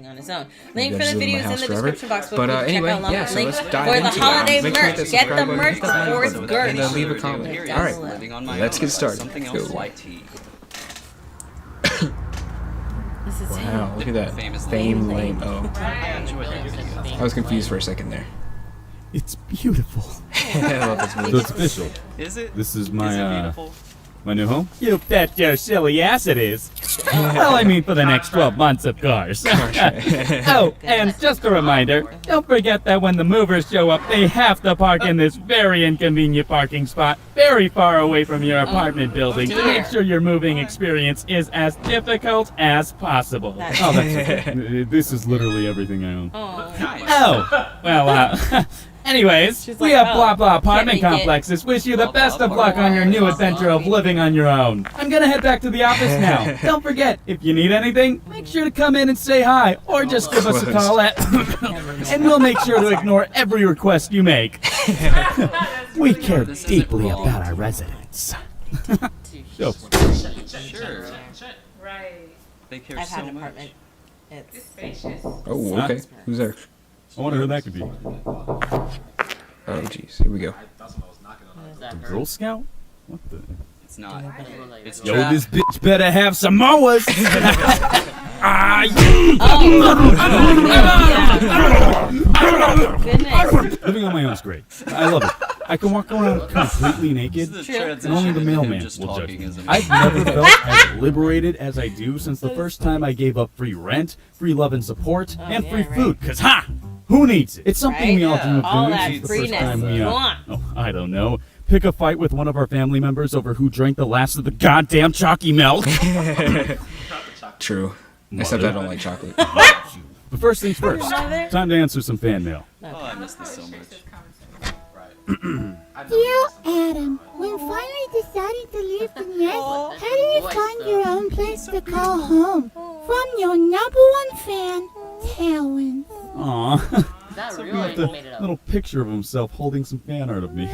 On his own. Link for the video is in the description box. But anyway, yeah, so let's dive into the holiday Make sure merch. Get the merch before it's good. And leave a comment. All right, let's get started. Wow, look at that. Fame lame. Oh, I was confused for a second there. It's beautiful. I love this movie. So it's official. Is it? This is my my new home? You bet your silly ass it is. Well, I mean for the next 12 months, of course. Oh, and just a reminder, don't forget that when the movers show up, they have to park in this very inconvenient parking spot very far away from your apartment building to make sure your moving experience is as difficult as possible. Oh, that's okay. This is literally everything I own. Oh, well, anyways, we like, have Blah Blah Apartment Complexes wish you the best of luck on your new adventure of living on your own. I'm gonna head back to the office now. Don't forget, if you need anything, make sure to come in and say hi, or just give us a call at and we'll make sure to ignore every request you make. We care deeply about our residents. Sure. Right. They care I've so had an much. apartment. It's spacious. Oh, okay. Who's there? I wonder who that could be. Oh, jeez. Here we go. A Girl Scout? What the? It's not. It's Yo, this bitch better have Samoas! goodness. Living on my own is great. I love it. I can walk around completely naked, and only the mailman will judge me. I've never felt as liberated as I do since the first time I gave up free rent, free love and support, and free food. Cause who needs it? It's something we all dream of All doing that since the first freeness. time we, Come on. I don't know, pick a fight with one of our family members over who drank the last of the goddamn chalky milk. True. Except I don't like chocolate. But first things first, time to answer some fan mail. Oh, I miss this so much. Dear Adam, when finally deciding to leave the nest, how do you find your own place to call home? From your #1 fan, Talon. Aww. That He really got made it the up. little picture of himself holding some fan art of me.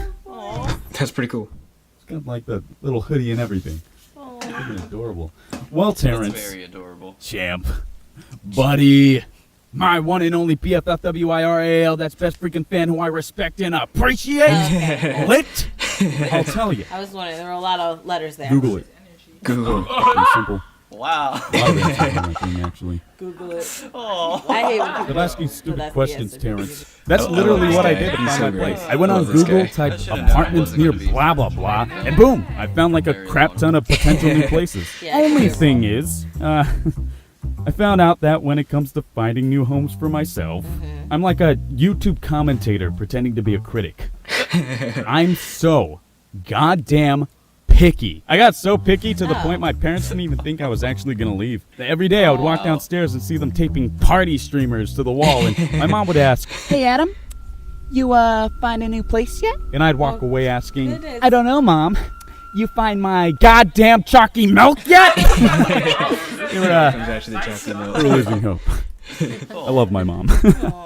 That's pretty cool. It's got like the little hoodie and everything. Freaking adorable. Well, Terrence. It's very adorable. Champ. Buddy. My one and only BFFWIRAL, that's best freaking fan who I respect and appreciate. Lit. I'll tell you. I was wondering, there were a lot of letters there. Google it. Google. Pretty simple. Wow. A lot of answers on that thing, actually. Google it. Oh. I hate when people Stop asking stupid that's the questions, answer. Terrence. That's literally what I did to He's find so my great. place. I went on Love this Google, guy. typed should've known apartments it near wasn't gonna be. blah blah blah, and boom, I found like a crap ton of potential new places. Yeah, Only true. thing is, I found out that when it comes to finding new homes for myself, I'm like a YouTube commentator pretending to be a critic. I'm so goddamn picky. I got so picky to the point my parents didn't even think I was actually gonna leave. Every day I would walk downstairs and see them taping party streamers to the wall, and my mom would ask, "Hey Adam, you find a new place yet?" And I'd walk away asking, goodness. "I don't know, Mom. You find my goddamn chalky milk yet?" You're Comes actually the chocolate milk. we're losing hope. I love my mom.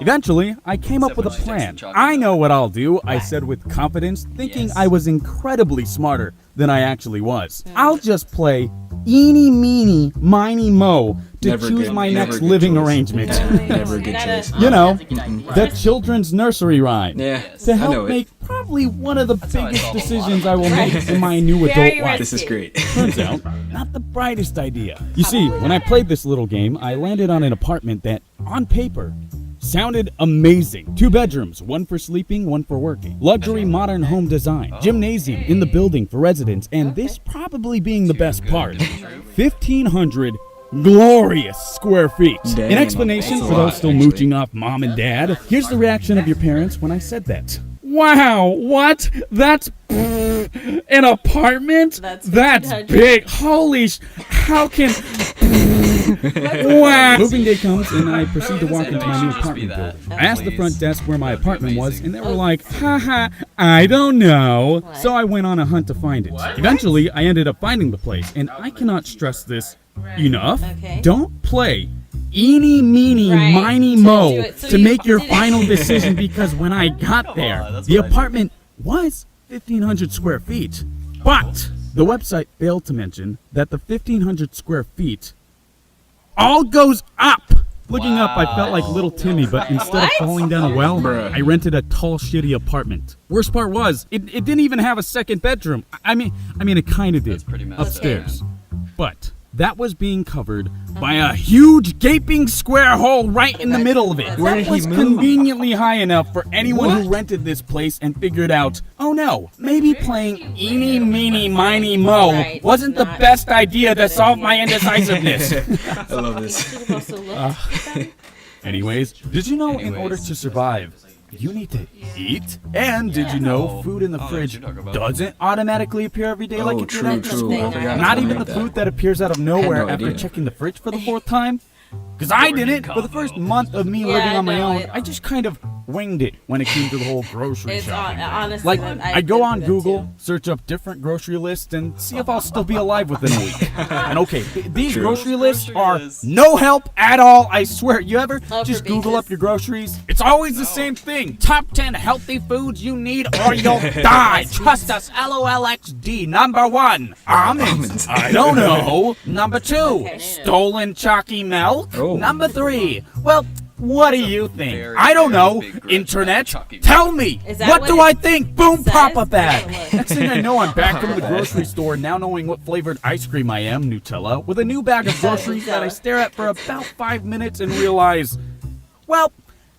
Eventually, I came up with a plan. I know what I'll do, I said with confidence, thinking I was incredibly smarter than I actually was. I'll just play eeny, meeny, miny, mo to Never choose good- my never next good living choice. arrangement. Never a good choice. You know, That's a good idea. the children's nursery rhyme. Yeah, To I know help it. make probably one of the how I biggest solve a lot decisions of I will make in my new Very adult life. This is great. Turns out, not the brightest idea. You see, when I played this little game, I landed on an apartment that, on paper, sounded amazing. 2 bedrooms, one for sleeping, one for working. Luxury modern home design. Gymnasium in the building for residents, and this probably being the best part. 1,500 glorious square feet. Dang, In explanation that's a for lot, those still actually. mooching off mom and dad, here's the reaction of your parents when I said that. Wow, what? That's an apartment? That's That's 1,500. big. Holy how can... Wow. Moving day comes and I proceed to walk into my new apartment building. I asked the front desk where my apartment was and they were like, haha, I don't know. So I went on a hunt to find it. Eventually, I ended up finding the place and I cannot stress this enough. Okay. Don't play eeny, meeny, Right, miny, to mo do it. So to you make your did it. final decision because when I got there, that's the what I do. apartment was 1,500 square feet. But the website failed to mention that the 1,500 square feet all goes up Looking up, I felt like little Timmy, but instead of falling down a well, Bruh. I rented a tall, shitty apartment. Worst part was, it didn't even have a second bedroom. I mean, it kind of did, That's pretty messed up. upstairs. But that was being covered by a huge, gaping square hole right in the middle of it. Where did That he was move? conveniently high enough for anyone who rented this place and figured out, oh no, maybe playing eeny, meeny, miny, mo Right, wasn't the not best idea to solve my indecisiveness. I love this. Supposed to look. Anyways, did you know in order to survive, you need to eat? And did you know food in the Oh, fridge you're talking about- doesn't automatically appear every day like Oh, it did true, at true. school? I forgot Not about even the that. food that appears out of nowhere no after idea. checking the fridge for the 4th time? Because I didn't. For the first month of me living on my no, own, it- I just kind of winged it when it came to the whole grocery It's shopping. thing. honestly. Like, I go on Google, search up different grocery lists, and see if I'll still be alive within a week. And okay, these True. grocery lists Grocery are lists. no help at all, I swear. You ever Oh, for just Google beaches? up your groceries? It's always the same thing. Top 10 healthy foods you need or you'll die. Trust us, LOLXD. Number 1, almonds. I don't know. Number 2, Okay. stolen chalky milk. Oh. Number 3, well, what do you think? Very, I don't very know. big grudge Internet, about chalky milk. tell me. Is that What what do it I think? Boom, says? pop up ad. Oh, look. Next thing I know, I'm back from the grocery store, now knowing what flavored ice cream I am, Nutella, with a new bag of groceries that I stare at for about 5 minutes and realize, well,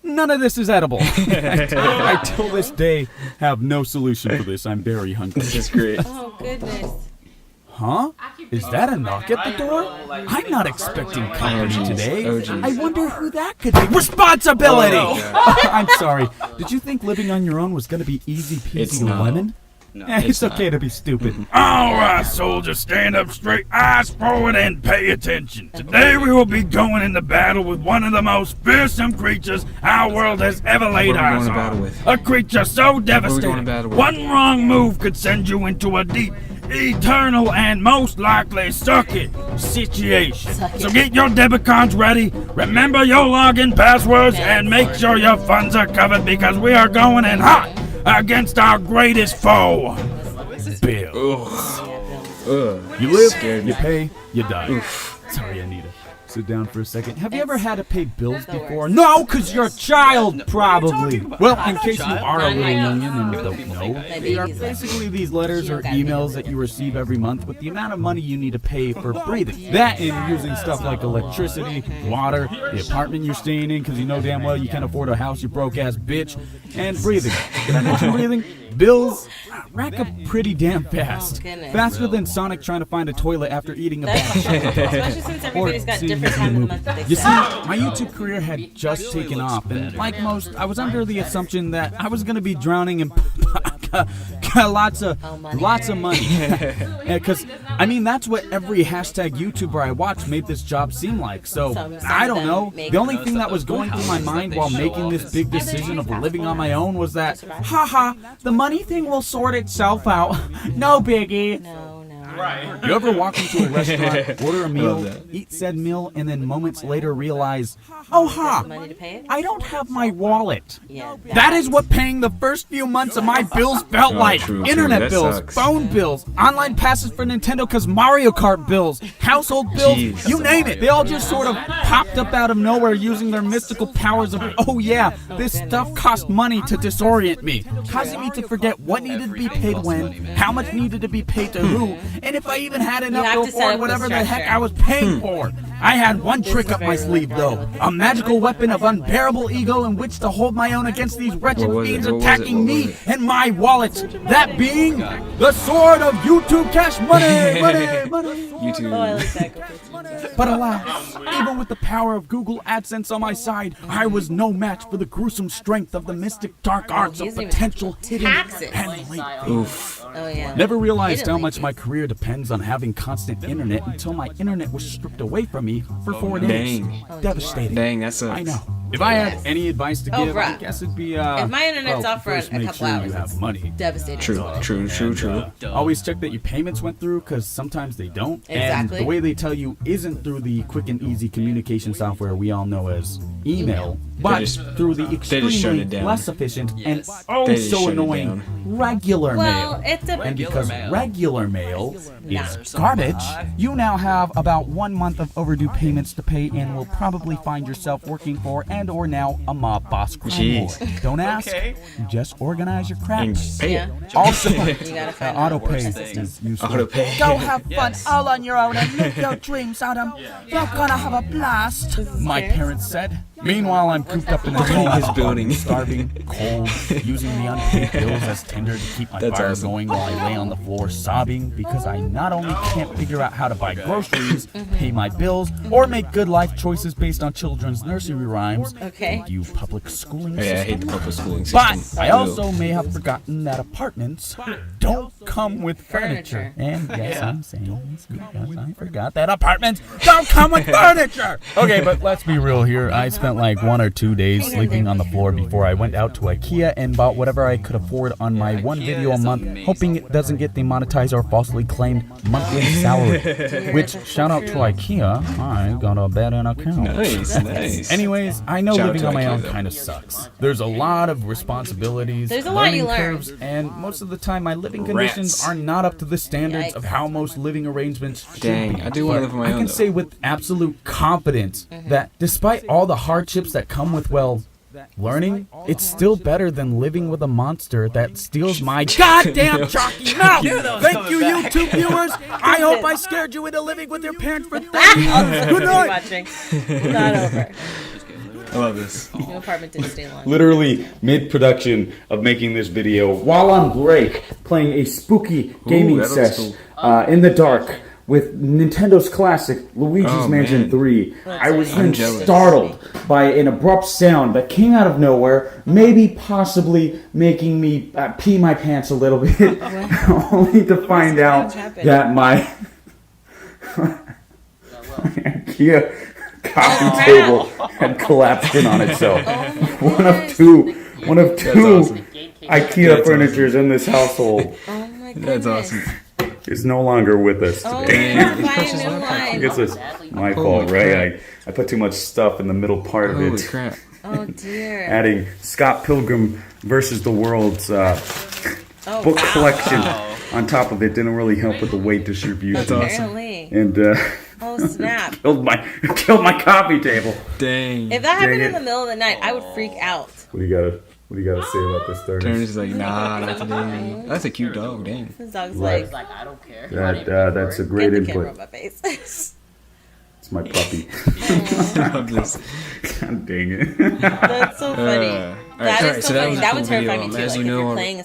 none of this is edible. I till this day have no solution for this. I'm very hungry. This is great. Oh goodness. Huh? Is that a knock at the door? I'm not expecting company Oh, geez. today. Oh, geez. I wonder who that could be. Responsibility! Oh, I'm sorry. Did you think living on your own was going to be easy It's peasy not. lemon? No, It's okay to be stupid. All right, soldiers, stand up straight, eyes forward, and pay attention. Today we will be going into battle with one of the most fearsome creatures our world has ever laid What are we eyes going to battle on. with? A creature so going devastating, to battle with? one wrong move could send you into a deep, eternal, and most likely suck it situation. Suck it. So get your debit cards ready, remember your login passwords, and make sure your funds are covered because we are going in hot against our greatest foe, Bill. Ugh. You live, Scared you me. pay, you die. Sorry, Anita. Sit down for a second. Have you ever had to pay bills before? No, because you're a child, probably. Well, in case you are a little youngin' and don't know, they are basically these letters or emails that you receive every month with the amount of money you need to pay for breathing. That and using stuff like electricity, water, the apartment you're staying in because you know damn well you can't afford a house, you broke-ass bitch, and breathing. Did I mention breathing? Bills rack up pretty damn fast. goodness. Faster than Sonic trying to find a toilet after eating a That's bath. especially since everybody's got seeing different the time of the movie. month that they You see, sell. my YouTube career had just taken off, and like most, I was under the assumption that I was gonna be drowning in lots of money. Because I mean, that's what every hashtag YouTuber I watched made this job seem like. So Some I of don't them know. make- The only thing that was going through my mind while making this big decision of living on my own was that, haha, the money thing will sort itself out. No biggie. No. You ever walk into a restaurant, order a meal, Love that. eat said meal, and then moments later realize, oh ha, Money to pay it? I don't have my wallet. Yeah. That is what paying the first few months of my bills felt like. true, Internet that bills, sucks. phone bills, online passes for Nintendo because Mario Kart bills, household bills, Jeez. you name it. They all just sort of popped up out of nowhere using their mystical powers of, oh yeah, this stuff cost money to disorient me, causing me to forget what needed to be paid when, how much needed to be paid to who, and if I even had enough have to to set afford up whatever the the heck structure. I was paying for. I had one trick up my sleeve though, a magical weapon of unbearable ego in which to hold my own against these wretched What was it? fiends What was it? attacking What was me it? and my wallet. That being the sword of YouTube Cash Money, money. YouTube. Oh, I like that. But alas, even with the power of Google AdSense on my side, I was no match for the gruesome strength of the mystic dark arts of potential hidden Taxes. and late. Oof. Oh yeah. Never realized Hidden how late much my fees. career depends on having constant internet until my internet was stripped away from me for 4 days. Dang. Devastating. Dang, that sucks. I know. If I had any advice to Oh, give, I bruh. guess it'd be If my internet's well, off for first a make couple sure hours, you have it's money. devastating. True. Always check that your payments went through because sometimes they don't. And Exactly. the way they tell you isn't through the quick and easy communication software we all know as email, but just- through the shut extremely it down. less efficient Yes. and They oh just so shut it annoying down. regular Well, mail. it's a And because mail. regular mail Nah. is garbage, you now have about 1 month of overdue payments to pay and will probably find yourself working for and or now a mob boss crime lord. Jeez. Don't ask, Okay. you just organize your crap. And pay Yeah. it. Also, You gotta find auto out. pay Worst is useful. Auto pay. Go have fun Yes. all on your own and live your dreams, Adam. You're gonna have a blast. My parents said. Meanwhile, I'm cooped up in a Burning his small building. starving, cold, using the unpaid bills as tinder to keep my That's fire awesome. going while I lay on the floor sobbing because I not only can't figure out how to buy groceries, pay my bills, or make good life choices based on children's nursery rhymes. Okay. You public schooling Oh, yeah, I hate system. the public schooling system. But I also may have forgotten that apartments don't come with furniture. And yes, I'm saying this because I forgot that apartments don't come with furniture. Okay, but let's be real here. I spent like 1 or 2 days sleeping on the floor before I went out to IKEA and bought whatever I could afford on my one IKEA video a is month, amazing. hoping it doesn't get demonetized or falsely claimed monthly salary. Which, shout out to IKEA, I got a bed and a couch. Nice, nice. Anyways, I know Shout out living to on my IKEA, own though. kind of sucks. There's a lot of responsibilities, There's a lot you learning learn. curves, and most of the time my living Rats. conditions are not up to the standards of Yikes. how most living arrangements should Dang, be. I do wanna But live on my I own, can though. say with absolute confidence that despite all the hardships that come with, well, learning, it's still better than living with a monster that steals my goddamn chalky mouth. Thank you, YouTube viewers. I hope I scared you into living with your parents for 30 years. Good night. Watching. Not over. I love this. New apartment didn't stay long. Literally mid-production of making this video while on break, playing a spooky gaming that looks session in the dark with Nintendo's classic Luigi's Oh, Mansion man. 3. I was I'm then jealous. startled by an abrupt sound that came out of nowhere, maybe possibly making me pee my pants a little bit, only to find out that my IKEA coffee table had collapsed in on itself. One of two awesome. IKEA That's furnitures in this household Oh my goodness. That's awesome. is no longer with us Oh, today. you're buying new I wine. guess it's my fault, Holy right? I put too much stuff in the middle part of Holy it. crap. Oh dear. Adding Scott Pilgrim versus the World's Oh, book wow. collection on top of it didn't really help with the weight distribution. That's awesome. Apparently. And Oh snap. killed my coffee table. Dang. If that happened Dang in the middle of the night, I would freak out. What do you gotta say about this, Turner's Turner? is like, nah, not today. That's a cute dog, dang. This dog's Right. like, I don't care. That's a great get the camera input. on my face. It's my puppy. I love this. God dang it. That's so funny. Alright, That is alright, so so that funny. was a That cool would terrify video. me too. As Like you if know, you're playing a